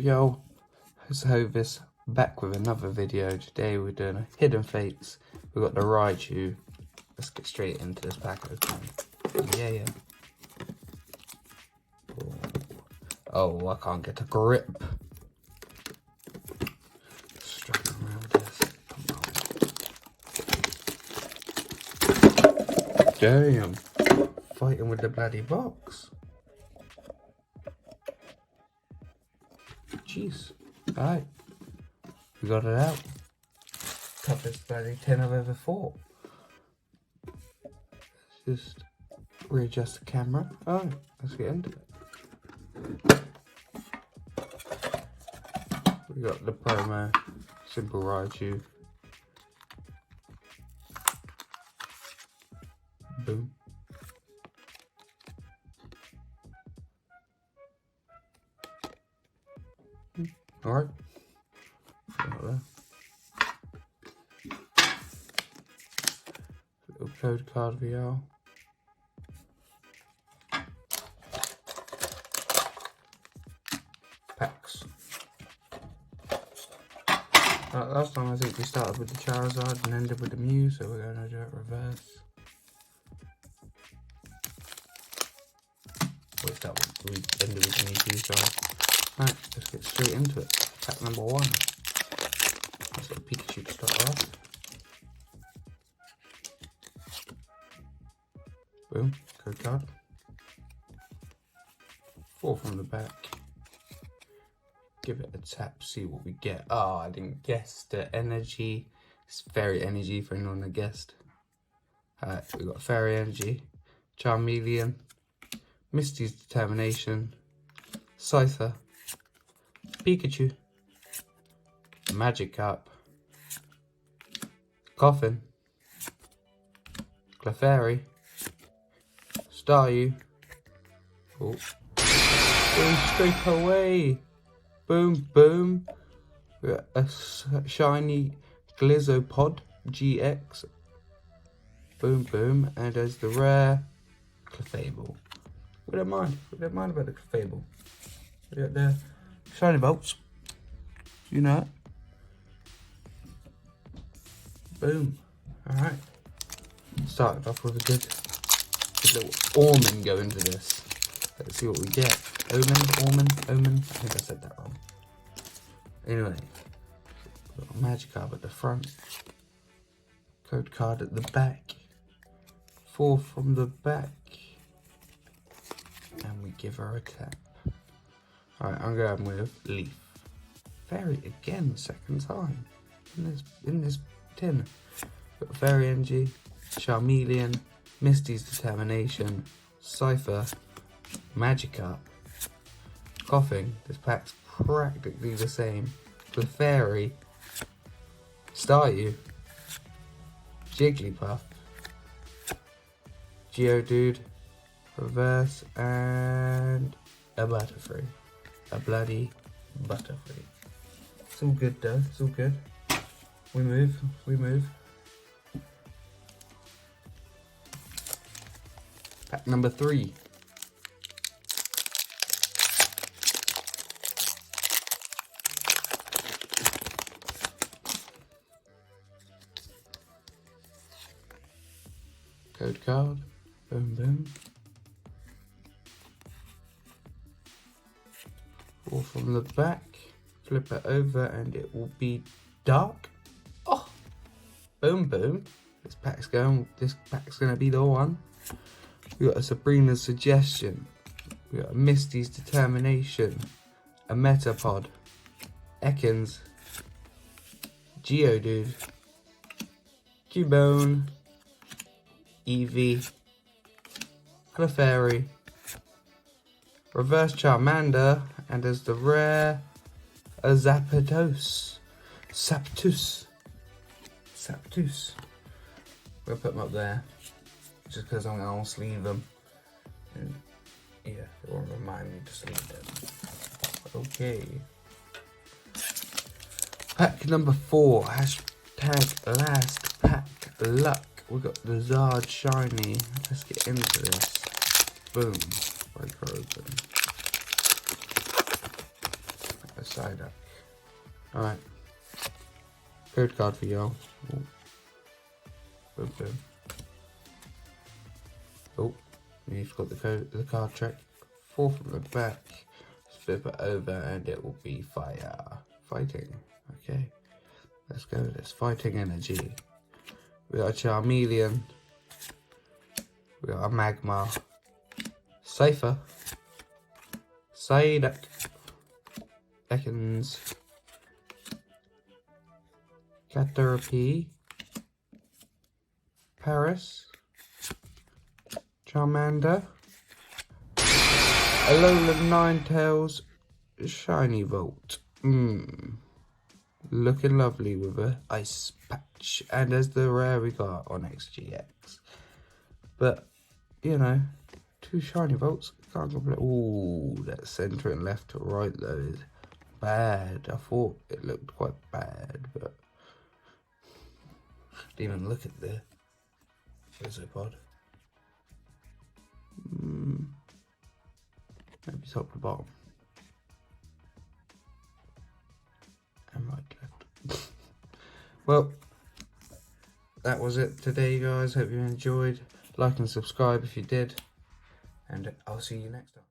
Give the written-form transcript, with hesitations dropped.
Yo, it's Hovis back with another video. Today we're doing a Hidden Fates. We've got the Raichu. Let's get straight into this pack opening. Yeah. Oh, I can't get a grip. Struggling around with this. Damn. Fighting with the bloody box. Jeez. Alright. We got it out. Toughest bloody 10 I've ever fought. Let's just readjust the camera. Alright, let's get into it. We got the promo Simple Raichu. Boom. Alright. Little code card VR. Packs. Last time I think we started with the Charizard and ended with the Mew, so we're going to do it reverse. We ended with the Mew, sorry. Right, let's get straight into it. Pack number 1. Let's get a Pikachu to start off. Boom, code card. 4 from the back. Give it a tap, see what we get. Oh, I didn't guess the energy. It's Fairy Energy for anyone that guessed. Alright, we got Fairy Energy, Charmeleon, Misty's Determination, Scyther, Pikachu, Magikarp, Coffin, Clefairy, Staryu. Oh, going straight away. Boom, boom. We got a shiny Glizzopod GX. Boom, boom. And there's the rare Clefable. We don't mind about the Clefable. We got the shiny bolts. You know it. Boom. Alright. Started off with a good little Orman go into this. Let's see what we get. Omen. I think I said that wrong. Anyway, got a Magikarp at the front. Code card at the back. 4 from the back. And we give her a tap. Alright, I'm going with Leaf. Fairy again, second time. In this tin. Got Fairy Energy, Charmeleon, Misty's Determination, Scyther, Magikarp, Coughing. This pack's practically the same. Clefairy, Staryu, Jigglypuff, Geodude, reverse, and a Butterfree. A bloody Butterfree. It's all good though, it's all good. We move. Pack number 3. Code card. Boom, boom. 4 from the back. Flip it over and it will be dark. Oh! Boom, boom. This pack's gonna be the one. We got a Sabrina's Suggestion. We got a Misty's Determination. A Metapod. Ekans. Geodude. Cubone. Eevee. Clefairy. Reverse Charmander. And there's the rare a Zapdos. Saptus. We'll put them up there. Just because I'm going to sleeve them. And yeah, it won't remind me to sleeve them. Okay. Pack number 4. Hashtag last pack luck. We got the Zard Shiny. Let's get into this. Boom. Break her open. Psyduck. Alright. Code card for y'all. Boom, boom. Oh, you've got the card trick. 4 from the back. Flip it over and it will be fire. Fighting. Okay. Let's go with this. Fighting energy. We got a Charmeleon. We got a Magma. Cypher. Psyduck. Ekans. Caterpie. Paris. Charmander. Alolan Ninetales. Shiny Volt. Looking lovely with a ice patch. And there's the rare we got on XGX. But, you know, 2 shiny Volts. Can't complain. Ooh, that centre and left to right though is bad. I thought it looked quite bad, but didn't even look at the Isopod. Maybe top to bottom. And right left. Well, that was it today, guys. Hope you enjoyed. Like and subscribe if you did. And I'll see you next time.